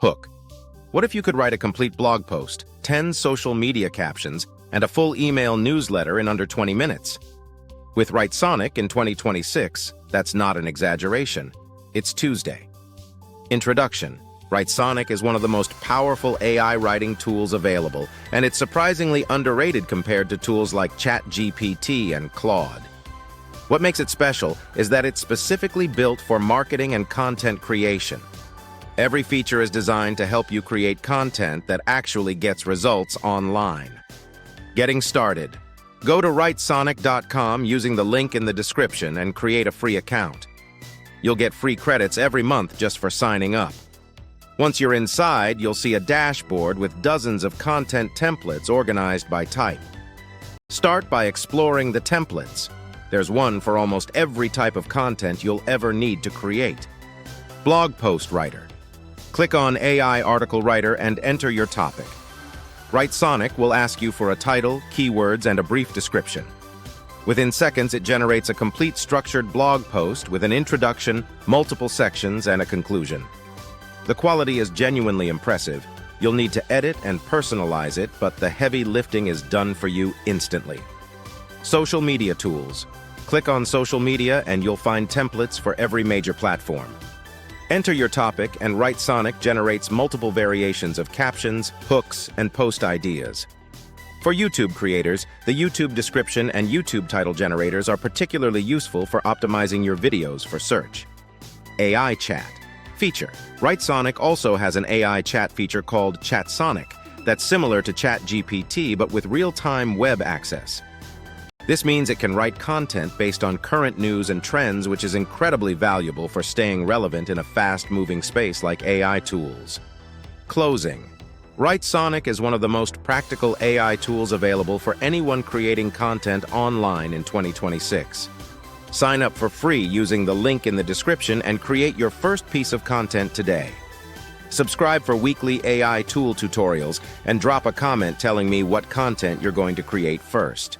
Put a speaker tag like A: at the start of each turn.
A: Hook. What if you could write a complete blog post, 10 social media captions, and a full email newsletter in under 20 minutes? With Writesonic in 2026, that's not an exaggeration. It's Tuesday. Introduction. Writesonic is one of the most powerful AI writing tools available, and it's surprisingly underrated compared to tools like ChatGPT and Claude. What makes it special is that it's specifically built for marketing and content creation. Every feature is designed to help you create content that actually gets results online. Getting started. Go to Writesonic.com using the link in the description and create a free account. You'll get free credits every month just for signing up. Once you're inside, you'll see a dashboard with dozens of content templates organized by type. Start by exploring the templates. There's one for almost every type of content you'll ever need to create. Blog Post Writer. Click on AI Article Writer and enter your topic. Writesonic will ask you for a title, keywords, and a brief description. Within seconds, it generates a complete structured blog post with an introduction, multiple sections, and a conclusion. The quality is genuinely impressive. You'll need to edit and personalize it, but the heavy lifting is done for you instantly. Social media tools. Click on social media and you'll find templates for every major platform. Enter your topic and Writesonic generates multiple variations of captions, hooks, and post ideas. For YouTube creators, the YouTube description and YouTube title generators are particularly useful for optimizing your videos for search. AI Chat. Feature. Writesonic also has an AI chat feature called Chatsonic that's similar to ChatGPT but with real-time web access. This means it can write content based on current news and trends, which is incredibly valuable for staying relevant in a fast-moving space like AI tools. Closing. Writesonic is one of the most practical AI tools available for anyone creating content online in 2026. Sign up for free using the link in the description and create your first piece of content today. Subscribe for weekly AI tool tutorials and drop a comment telling me what content you're going to create first.